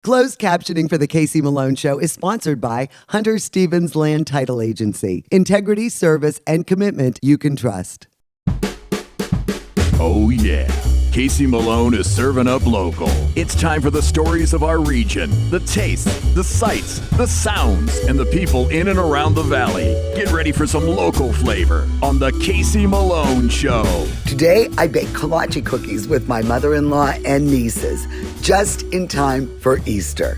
Closed captioning for The Casey Malone Show is sponsored by Hunter Stevens Land Title Agency. Integrity, service, and commitment you can trust. Oh, yeah. Casey Malone is serving up local. It's time for the stories of our region, the tastes, the sights, the sounds, and the people in and around the valley. Get ready for some local flavor on The Casey Malone Show. Today, I baked kolache cookies with my mother-in-law and nieces, just in time for Easter.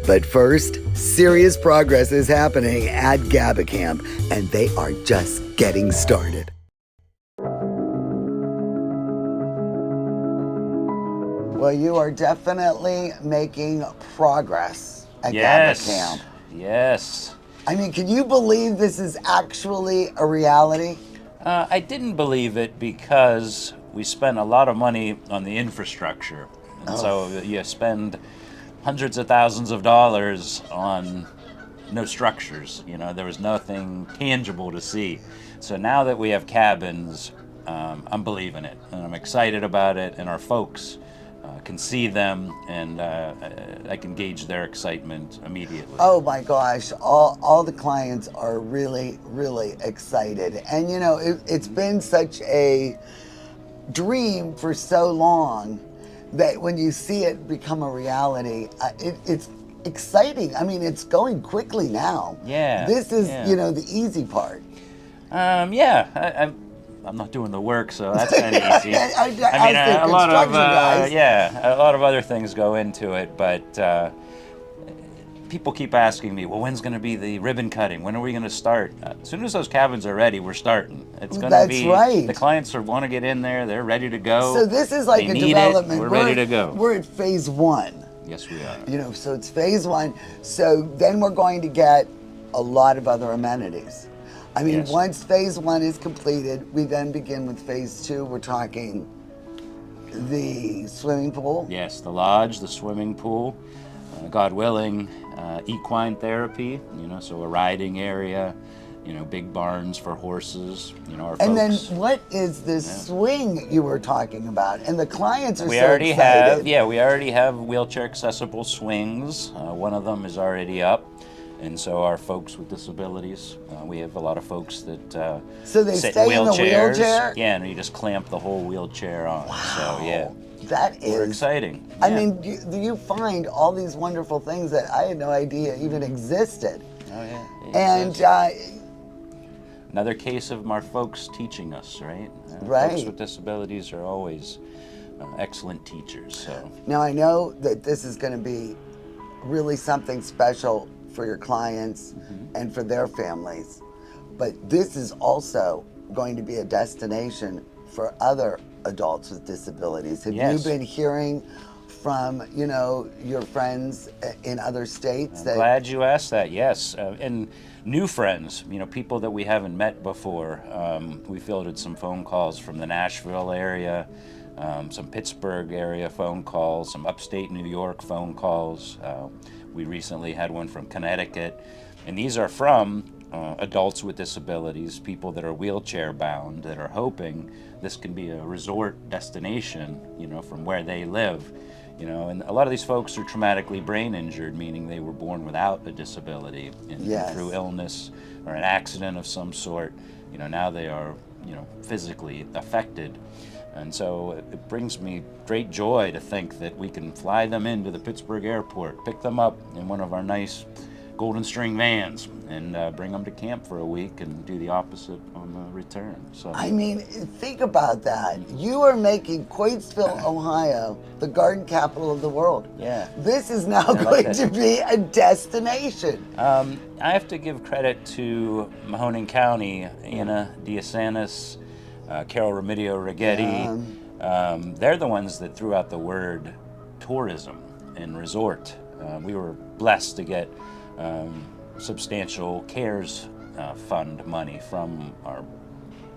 But first, serious progress is happening at GABA Camp, and they are just getting started. Well, you are definitely making progress at GABA Camp. Yes. I mean, can you believe this is actually a reality? I didn't believe it because we spent a lot of money on the infrastructure. And so you spend hundreds of thousands of dollars on no structures. You know, there was nothing tangible to see. So now that we have cabins, I'm believing it. And I'm excited about it. And our folks can see them, and I can gauge their excitement immediately. Oh my gosh, all the clients are really, really excited. And you know, it's been such a dream for so long that when you see it become a reality, it's exciting. I mean, it's going quickly now. Yeah. This is, you know, the easy part. I'm not doing the work, so that's kind of easy. I mean, a lot of guys. a lot of other things go into it, but people keep asking me, well, when's going to be the ribbon cutting? When are we going to start? As soon as those cabins are ready, we're starting. It's going to be right. The clients want to get in there; they're ready to go. So this is like a development. We're ready to go. We're at phase one. Yes, we are. You know, so it's phase one. So then we're going to get a lot of other amenities. I mean, Yes. Once phase one is completed, we then begin with phase two. We're talking the swimming pool. Yes, the lodge, the swimming pool, God willing, equine therapy, you know, so a riding area, you know, big barns for horses, you know, our And folks. then what is this swing you were talking about? And the clients are We so already excited. we already have wheelchair accessible swings. One of them is already up. And so our folks with disabilities, we have a lot of folks that So they sit stay in the wheelchairs. wheelchair? Yeah, and you just clamp the whole wheelchair on. So yeah, That we're is exciting. I Yeah. mean, you find all these wonderful things that I had no idea even existed. Oh yeah. And Another case of our folks teaching us, right? Right. Folks with disabilities are always excellent teachers. So now I know that this is going to be really something special for your clients and for their families, but this is also going to be a destination for other adults with disabilities. Have Yes. you been hearing from, you know, your friends in other states? I'm glad you asked that. Yes, and new friends, you know, people that we haven't met before. We fielded some phone calls from the Nashville area, some Pittsburgh area phone calls, some upstate New York phone calls. We recently had one from Connecticut, and these are from adults with disabilities, people that are wheelchair bound, that are hoping this can be a resort destination, you know, from where they live. You know, and a lot of these folks are traumatically brain injured, meaning they were born without a disability, and Yes. through illness or an accident of some sort, you know, now they are, you know, physically affected. And so it brings me great joy to think that we can fly them into the Pittsburgh airport, pick them up in one of our nice Golden String vans, and bring them to camp for a week and do the opposite on the return. So I mean, think about that. You are making Coatesville, Ohio, the garden capital of the world. Yeah. This is now like going that. to be a destination. I have to give credit to Mahoning County, Anna DeSantis, Carol Remedio Righetti. They're the ones that threw out the word tourism and resort. We were blessed to get substantial CARES fund money from our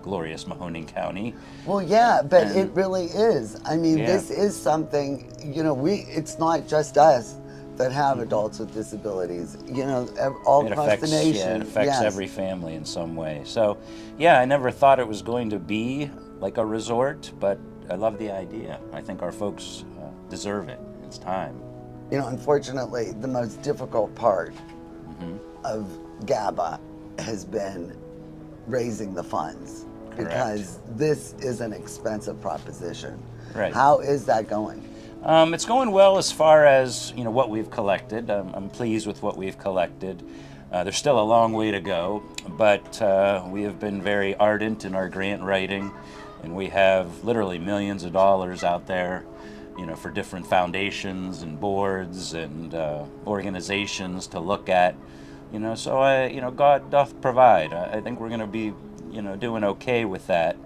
glorious Mahoning County. Well, yeah, but it really is. I mean, Yeah. this is something, you know, it's not just us that have adults with disabilities, you know, all It across affects, the nation. yeah, it affects Yes. every family in some way. So, yeah, I never thought it was going to be like a resort, but I love the idea. I think our folks deserve it. It's time. You know, unfortunately, the most difficult part of GABA has been raising the funds. Correct. Because this is an expensive proposition. Right. How is that going? It's going well as far as, you know, what we've collected. I'm pleased with what we've collected. There's still a long way to go, but we have been very ardent in our grant writing, and we have literally millions of dollars out there, you know, for different foundations and boards and organizations to look at, you know. So you know, God doth provide. I think we're going to be, you know, doing okay with that.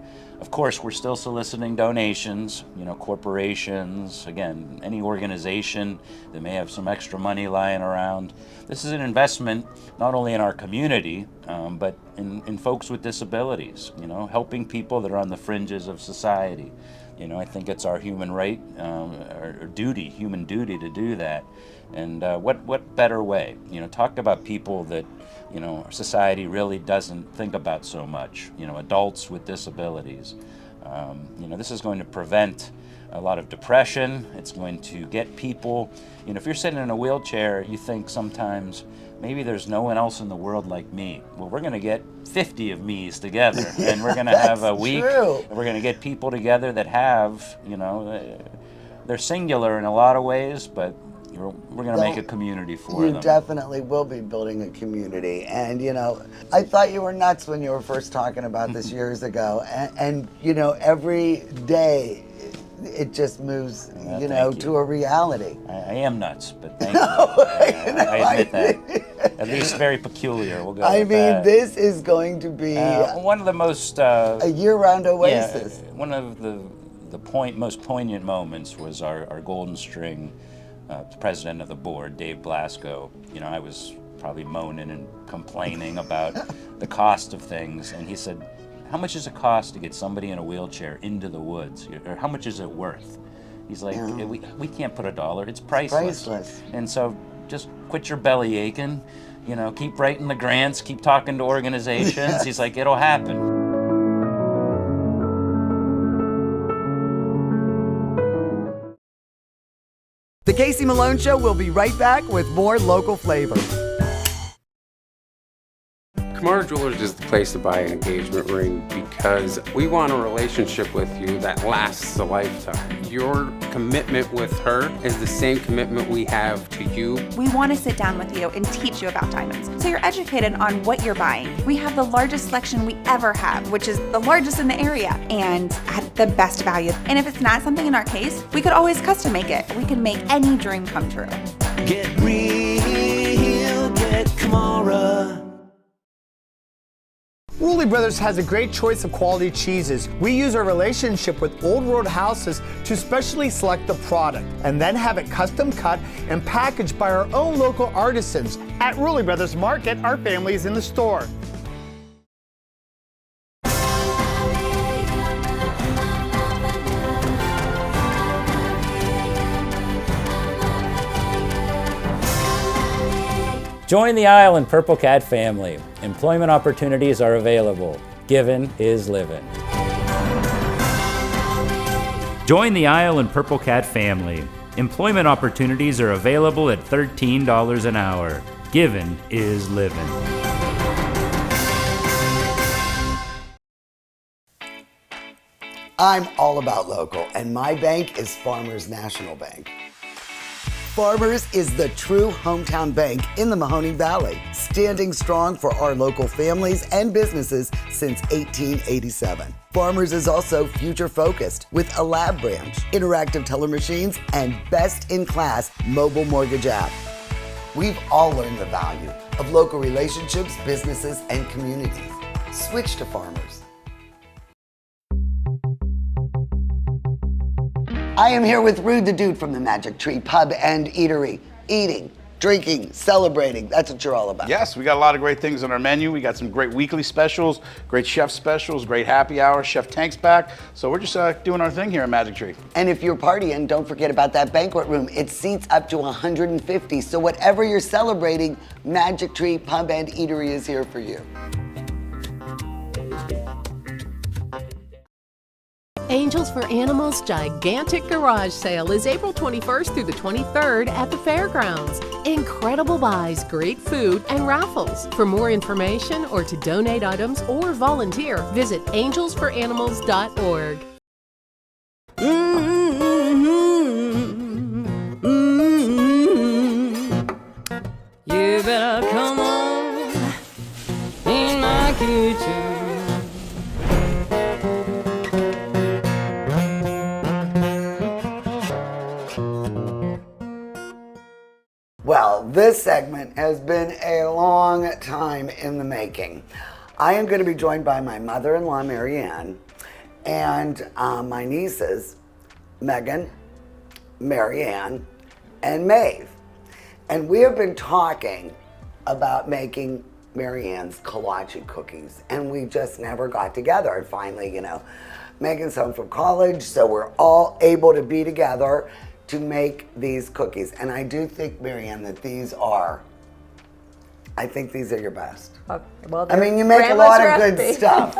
Of course, we're still soliciting donations, you know, corporations, again, any organization that may have some extra money lying around. This is an investment not only in our community, but in folks with disabilities, you know, helping people that are on the fringes of society. You know, I think it's our human right, or duty, human duty to do that. And what better way? You know, talk about people that, you know, our society really doesn't think about so much. You know, adults with disabilities. You know, this is going to prevent a lot of depression. It's going to get people, you know, if you're sitting in a wheelchair, you think sometimes, maybe there's no one else in the world like me. Well, we're going to get 50 of me's together, and we're going to have a week, and we're going to get people together that have, you know, they're singular in a lot of ways, but we're going to make a community for them. You definitely will be building a community. And, you know, I thought you were nuts when you were first talking about this years ago. And you know, every day it just moves, you know, to a reality. I am nuts, but thank you. I admit that. At least very peculiar. We'll go with I mean, this is going to be one of the most a year-round oasis. Yeah, one of the most poignant moments was our Golden String president of the board, Dave Blasco. You know, I was probably moaning and complaining about the cost of things, and he said, how much does it cost to get somebody in a wheelchair into the woods? Or how much is it worth? He's like, we can't put a dollar, it's priceless. And so just quit your belly aching, you know, keep writing the grants, keep talking to organizations. Yes. He's like, it'll happen. The Casey Malone Show will be right back with more local flavor. Kamara Jewelers is the place to buy an engagement ring because we want a relationship with you that lasts a lifetime. Your commitment with her is the same commitment we have to you. We want to sit down with you and teach you about diamonds so you're educated on what you're buying. We have the largest selection we ever have, which is the largest in the area, and at the best value. And if it's not something in our case, we could always custom make it. We can make any dream come true. Get real, get Kamara. Rulli Brothers has a great choice of quality cheeses. We use our relationship with Old Road Houses to specially select the product and then have it custom cut and packaged by our own local artisans. At Rulli Brothers Market, our family is in the store. Join the Isle and Purple Cat family. Employment opportunities are available. Given is living. Join the Isle and Purple Cat family. Employment opportunities are available at $13 an hour. Given is living. I'm all about local, and my bank is Farmers National Bank. Farmers is the true hometown bank in the Mahoning Valley, standing strong for our local families and businesses since 1887. Farmers is also future-focused with a lab branch, interactive teller machines, and best-in-class mobile mortgage app. We've all learned the value of local relationships, businesses, and communities. Switch to Farmers. I am here with Rude the Dude from the Magic Tree Pub and Eatery. Eating, drinking, celebrating, that's what you're all about. Yes, we got a lot of great things on our menu. We got some great weekly specials, great chef specials, great happy hour, Chef Tank's back. So we're just doing our thing here at Magic Tree. And if you're partying, don't forget about that banquet room. It seats up to 150. So whatever you're celebrating, Magic Tree Pub and Eatery is here for you. Angel Angels for Animals gigantic garage sale is April 21st through the 23rd at the fairgrounds. Incredible buys, great food, and raffles. For more information or to donate items or volunteer, visit angelsforanimals.org. You better come on in my kitchen. Well, this segment has been a long time in the making. I am going to be joined by my mother-in-law, Marianne, and my nieces, Megan, Marianne, and Maeve. And we have been talking about making Marianne's kolache cookies, and we just never got together. And finally, you know, Megan's home from college, so we're all able to be together to make these cookies. And I do think, Marianne, that I think these are your best. Okay, well, I mean, you make a lot of good stuff,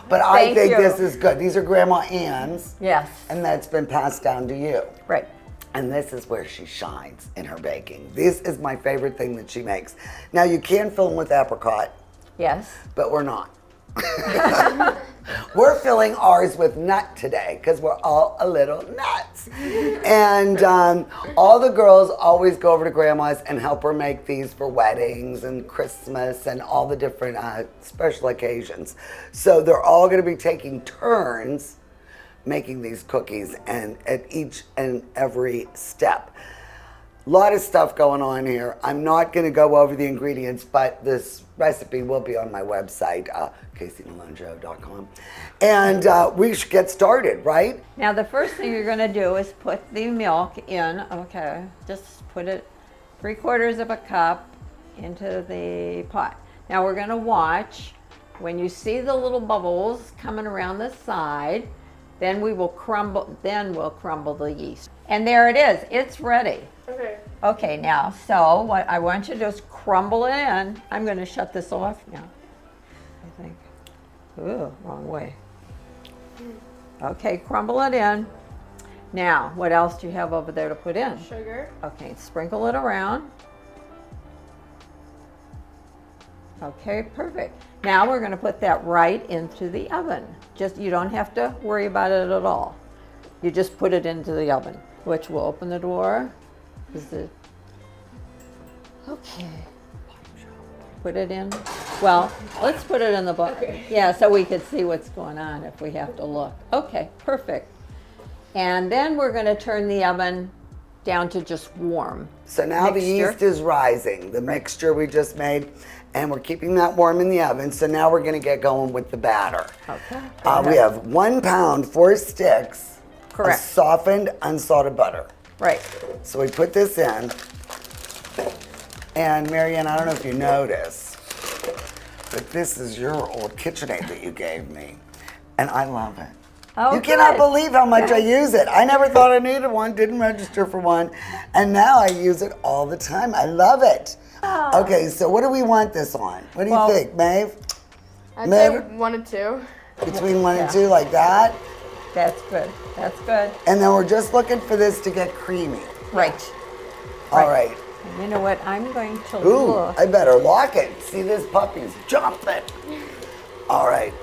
but I think you. this is good. These are Grandma Ann's. Yes. And that's been passed down to you. Right. And this is where she shines in her baking. This is my favorite thing that she makes. Now, you can fill them with apricot. Yes. But we're not. We're filling ours with nut today because we're all a little nuts. And all the girls always go over to Grandma's and help her make these for weddings and Christmas and all the different special occasions. So they're all going to be taking turns making these cookies, and at each and every step. A lot of stuff going on here. I'm not going to go over the ingredients, but this recipe will be on my website, caseymalonjoe.com. And we should get started, right? Now the first thing you're going to do is put the milk in. Okay, just put it 3/4 of a cup into the pot. Now we're going to watch. When you see the little bubbles coming around the side, then we'll crumble the yeast. And there it is, it's ready. Okay. Okay, now, so what I want you to do is crumble it in. I'm gonna shut this off now, I think. Ooh, wrong way. Okay, crumble it in. Now, what else do you have over there to put in? Sugar. Okay, sprinkle it around. Okay, perfect. Now we're going to put that right into the oven. You don't have to worry about it at all. You just put it into the oven, which will open the door. Okay. Put it in. Well, let's put it in the book. Okay. Yeah, so we could see what's going on if we have to look. Okay, perfect. And then we're going to turn the oven down to just warm. So now the yeast is rising, the mixture we just made, and we're keeping that warm in the oven. So now we're going to get going with the batter. Okay. We have 1 pound, 4 sticks Correct. of softened, unsalted butter. Right. So we put this in, and Marianne, I don't know if you noticed, but this is your old KitchenAid that you gave me, and I love it. Oh, you cannot good. believe how much I use it. I never thought I needed one, didn't register for one, and now I use it all the time. I love it. Oh. Okay, so what do we want this on? What do you think, Maeve? I'd say 1 and 2. Between 1 and 2, like that? That's good. That's good. And then we're just looking for this to get creamy. Right. All right. And you know what? I'm going to Ooh, look. I better lock it. See, this puppy's jumping. All right.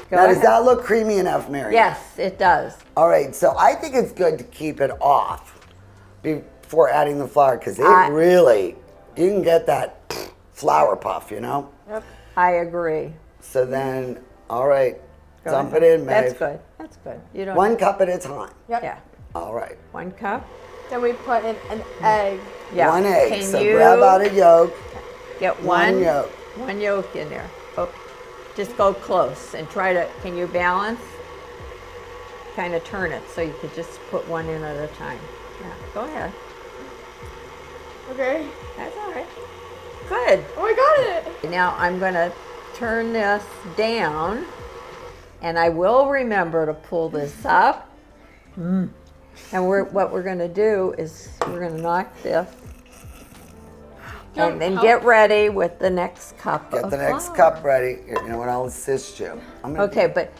Go Now, ahead. does that look creamy enough, Mary? Yes, it does. All right, so I think it's good to keep it off before adding the flour, because you can get that flour puff, you know? Yep. I agree. So then, all right, Go dump ahead. it in, Maeve. That's good. That's good. You don't 1 cup at a time. Yep. Yeah. All right. 1 cup. Then we put in an egg. Yeah. 1 egg. Can So you grab out a yolk. get One yolk. 1 yolk in there. Oh, just go close and try to, can you balance? Kind of turn it so you could just put 1 in at a time. Yeah, go ahead. Okay. That's all right. Good. Oh, I got it. Now I'm going to turn this down, and I will remember to pull this up. And what we're going to do is we're going to knock this, and then get ready with the next cup. Get of the next flour. cup ready. You know what? I'll assist you. Okay, but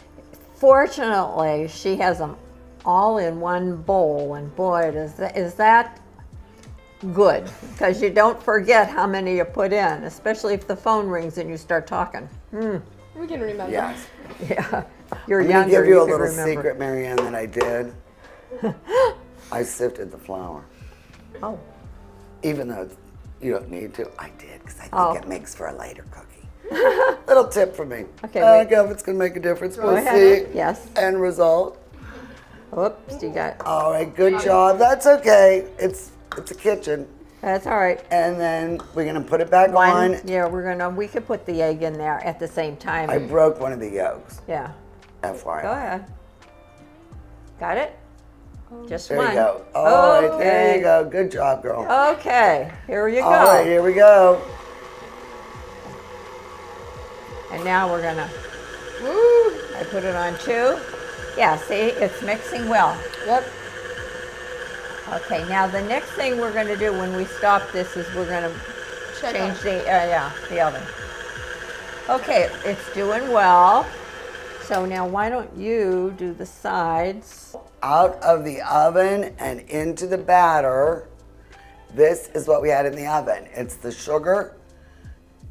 Fortunately, she has them all in one bowl, and boy, is that good, because you don't forget how many you put in, especially if the phone rings and you start talking. We can remember. Yes. Yeah, you're I'm gonna younger. give you a can little remember. secret, Marianne, that I did. I sifted the flour. Oh. Even though you don't need to, I did, because I think Oh. it makes for a lighter cookie. Little tip for me. Okay, I don't wait. know if it's going to make a difference. Go We'll ahead. see. Yes. End result. Whoops, you got. All right, good job. That's okay. It's a kitchen. That's all right. And then we're going to put it back on. Yeah, we could put the egg in there at the same time. I broke one of the yolks. Yeah. FYI. Go ahead. Got it? Just There one. you go. All right, there Okay. you go. Good job, girl. Okay, here you go. All right, here we go. And now we're gonna, I put it on 2. Yeah, see, it's mixing well. Yep. Okay, now the next thing we're gonna do when we stop this is we're gonna Check change on. the oven. Okay, it's doing well. So now why don't you do the sides? Out of the oven and into the batter. This is what we had in the oven. It's the sugar,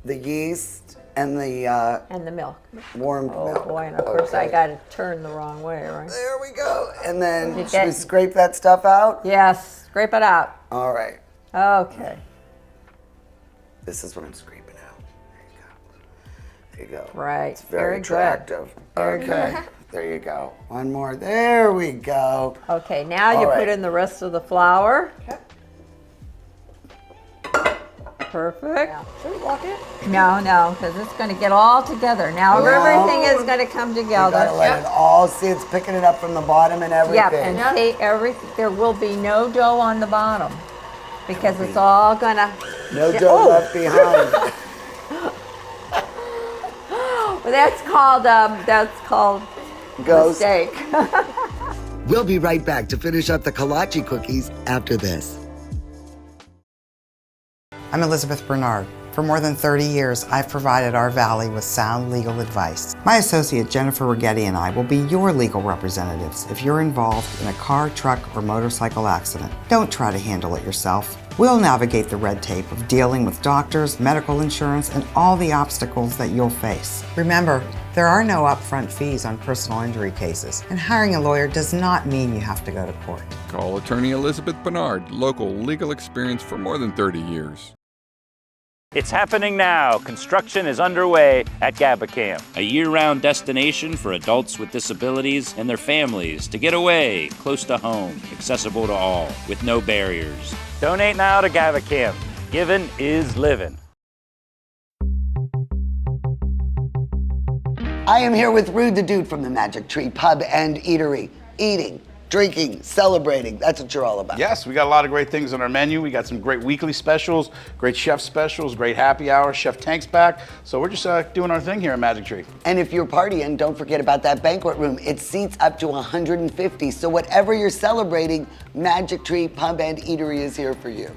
the yeast, and the And the milk. warm Oh milk. boy, and of course I Okay. got it turned the wrong way, right? There we go. And then You should we get- scrape that stuff out? Yes, scrape it out. All right. Okay, This is what I'm scraping out. There you go. There you go. right. It's very good. attractive. Very Okay. There you go. One more. There we go. Okay, now you All right. put in the rest of the flour. Perfect. Should we walk it? No, because it's going to get all together. Now Yeah. everything is going to come You together. gotta let it all see. It's picking it up from the bottom and everything. Yep, and see, there will be no dough on the bottom because it's all going to. No dough left behind. Well, that's called Ghost. mistake. We'll be right back to finish up the kolache cookies after this. I'm Elizabeth Bernard. For more than 30 years, I've provided our Valley with sound legal advice. My associate Jennifer Rigetti and I will be your legal representatives if you're involved in a car, truck, or motorcycle accident. Don't try to handle it yourself. We'll navigate the red tape of dealing with doctors, medical insurance, and all the obstacles that you'll face. Remember, there are no upfront fees on personal injury cases, and hiring a lawyer does not mean you have to go to court. Call attorney Elizabeth Bernard, local legal experience for more than 30 years. It's happening now. Construction is underway at Gabacam. A year-round destination for adults with disabilities and their families to get away, close to home, accessible to all, with no barriers. Donate now to Gabacam. Giving is living. I am here with Rude the Dude from the Magic Tree Pub and Eatery. Eating, drinking, celebrating. That's what you're all about. Yes, we got a lot of great things on our menu. We got some great weekly specials, great chef specials, great happy hour. Chef Tank's back. So we're just doing our thing here at Magic Tree. And if you're partying, don't forget about that banquet room. It seats up to 150. So whatever you're celebrating, Magic Tree Pub and Eatery is here for you.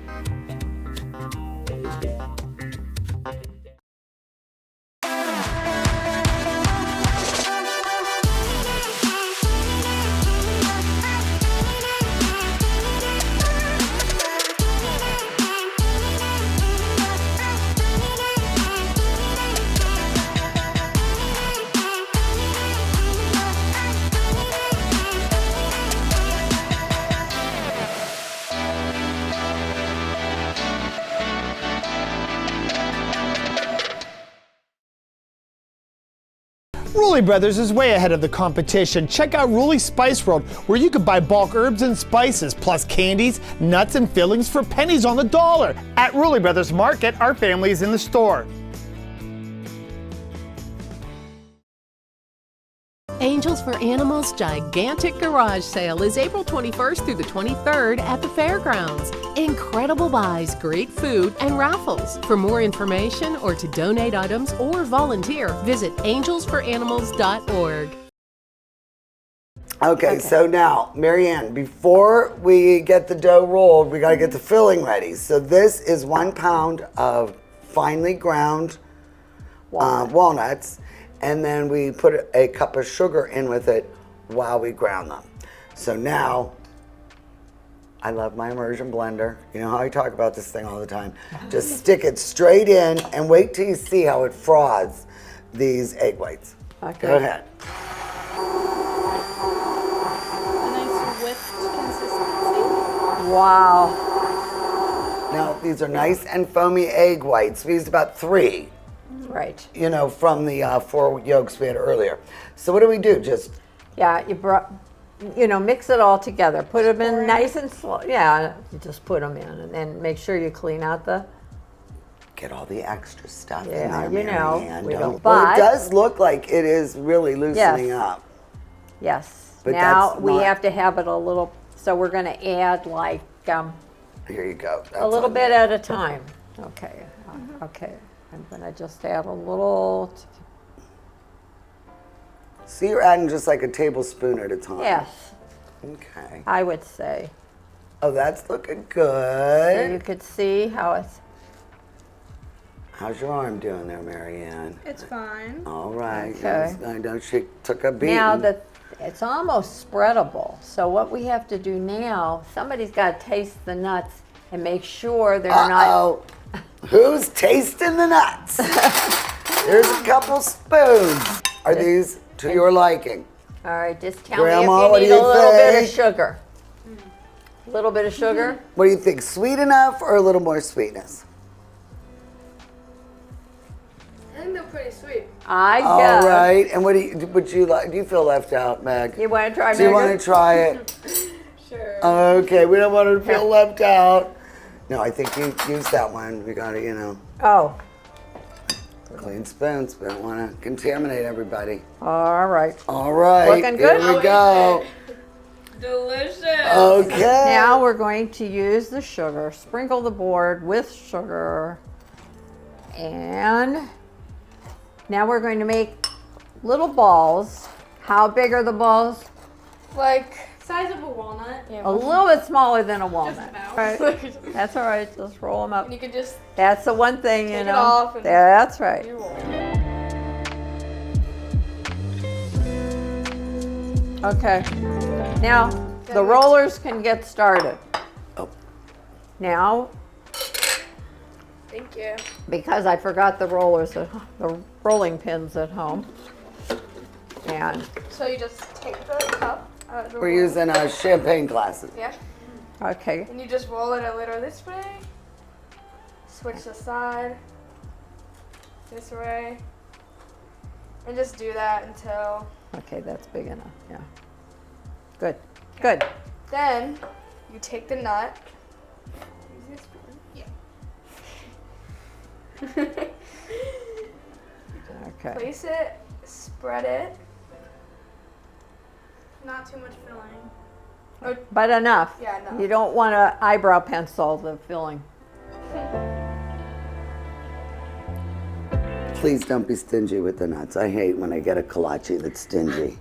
Rulli Brothers is way ahead of the competition. Check out Rulli Spice World, where you can buy bulk herbs and spices, plus candies, nuts, and fillings for pennies on the dollar. At Rulli Brothers Market, our family is in the store. Angels for Animals gigantic garage sale is April 21st through the 23rd at the fairgrounds. Incredible buys, great food, and raffles. For more information or to donate items or volunteer, visit angelsforanimals.org. Okay, so now, Marianne, before we get the dough rolled, we gotta get the filling ready. So this is 1 pound of finely ground walnuts. and then we put a cup of sugar in with it while we ground them. So now, I love my immersion blender. You know how I talk about this thing all the time. Just stick it straight in and wait till you see how it froths these egg whites. Okay. Go ahead. A nice whipped consistency. Wow. Now, these are nice and foamy egg whites. We used about 3. Right. You know, from the 4 yolks we had earlier. So what do we do? Just Yeah, mix it all together. Put them in nice and slow. Yeah, you just put them in, and then make sure you clean out the. get all the extra stuff in Yeah, there, you know, Marianne. we Don't- don't- well, but- it does look like it is really loosening Yes. up. Yes. But Now that's we not- have to have it a little. So we're going to add like Here you go. a That's little on bit there. at a time. Okay. Okay. I'm going to just add a little. So you're adding just like a tablespoon at a time. Yes, Okay. I would say. Oh, that's looking So you good. could see how it's. How's your arm doing there, Marianne? It's fine. All right. Okay. I know she took a beating. Now that it's almost spreadable. So what we have to do now, somebody's got to taste the nuts and make sure they're not. Uh-oh. Who's tasting the nuts? Here's a couple spoons. Are these to your liking? All right, just tell Grandma, me what if do you need you a little bit of think? sugar. A little bit of sugar? What do you think? Sweet enough or a little more sweetness? I think they're pretty sweet. I All guess. right. And what do you would you like? Do you feel left out, Meg? You want to try Do you Megan? want to try it? Sure. Okay, we don't want her to feel left out. No, I think you use that one. We got to, Oh, clean spoons. We don't want to contaminate everybody. all right. All right. Looking good? Here we go. Delicious. Okay. Now we're going to use the sugar. Sprinkle the board with sugar. And now we're going to make little balls. How big are the balls? Like size of a walnut. Yeah. A little bit smaller than a walnut. Just about. All right. That's all right. Just roll them up. And you can just That's the one thing, take you it know. off and That's right. you roll. Okay. Now, the rollers can get started. Oh. Now, Thank you. because I forgot the rollers, the rolling pins at home. And, So you just take the cup out of the We're roll. using champagne glasses. Yeah. okay. And you just roll it a little this way. Switch the side. This way. And just do that until. Okay, that's big enough, yeah. Good, good. Then you take the nut. Use this spoon. Yeah. Okay. Place it, spread it. Not too much filling. Or, But enough. Yeah, enough. You don't want to eyebrow pencil the filling. Please don't be stingy with the nuts. I hate when I get a kolache that's stingy.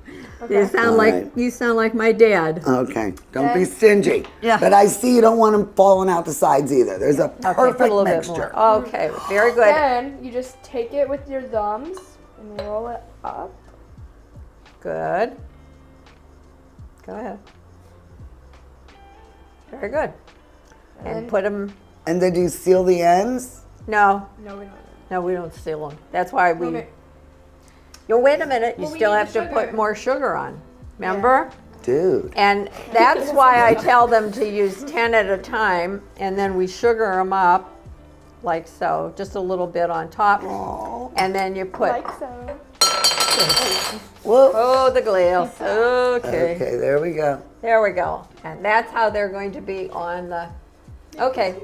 You sound All like right. you sound like my dad. Okay, don't be stingy. Yeah. But I see you don't want them falling out the sides either. There's a Okay, perfect put a little mixture. bit more. Okay, very good. Then you just take it with your thumbs and roll it up. Good. Go ahead. Very good. And put them. And then do you seal the ends? No, No, we don't. no, we don't seal them. That's why we. Okay. Yo, wait a minute. You Well, we still need have the to put sugar. more sugar on. Remember? Dude. And that's why I tell them to use 10 at a time, and then we sugar them up like so, just a little bit on top. And then you put. Like so. Whoa. Oh, the glass. Okay. Okay, there we go. There we go. And that's how they're going to be on the. Okay.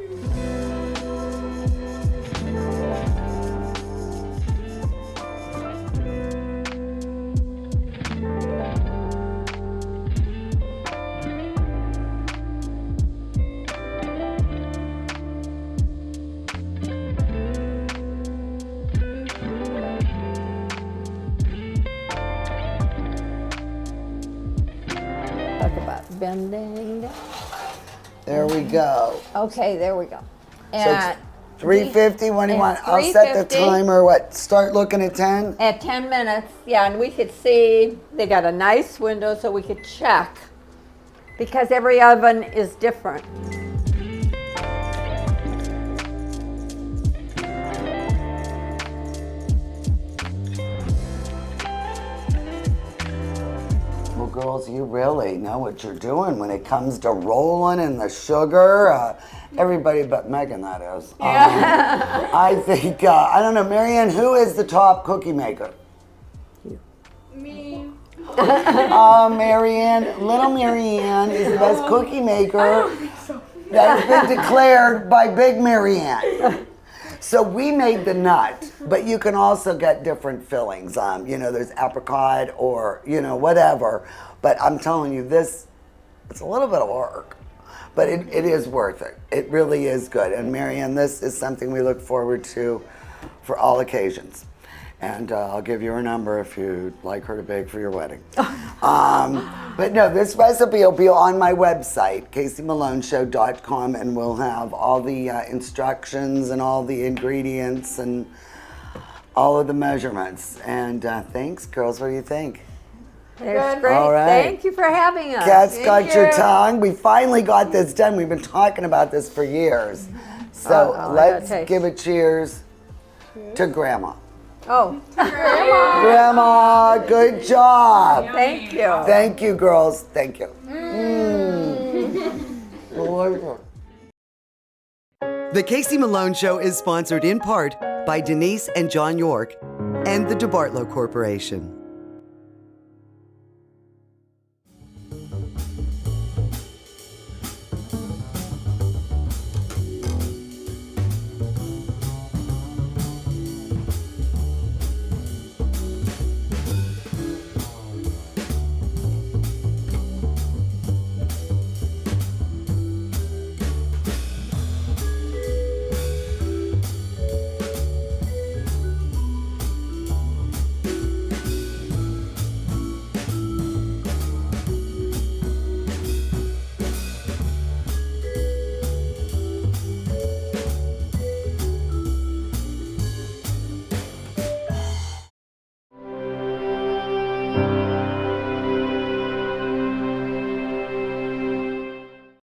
Talk about bending. There we go. Okay, there we go. So And 350. When do you want? It's I'll set the 350. timer. What? Start looking at 10. At 10 minutes, yeah, and we could see they got a nice window so we could check because every oven is different. Well, girls, you really know what you're doing when it comes to rolling and the sugar. Everybody but Megan, that is. I think, I don't know, Marianne, who is the top cookie maker? Me. Marianne, little Marianne is the best cookie maker that has been declared by Big Marianne. So we made the nut, but you can also get different fillings. You know, there's apricot or, you know, whatever. But I'm telling you, this, it's a little bit of work, but it is worth it. It really is good. And Marianne, this is something we look forward to for all occasions. And I'll give you her number if you'd like her to bake for your wedding. But no, this recipe will be on my website, CaseyMaloneShow.com, and we'll have all the instructions and all the ingredients and all of the measurements. And thanks, girls. What do you think? That's great. All right. Thank you for having us. Cat's Thank got your you. tongue. We finally got this done. We've been talking about this for years. So Uh-oh, I let's gotta taste. give a cheers to Grandma. Oh, Grandma, good job. thank you. Thank you, girls. Thank you. The Casey Malone Show is sponsored in part by Denise and John York and the DeBartolo Corporation.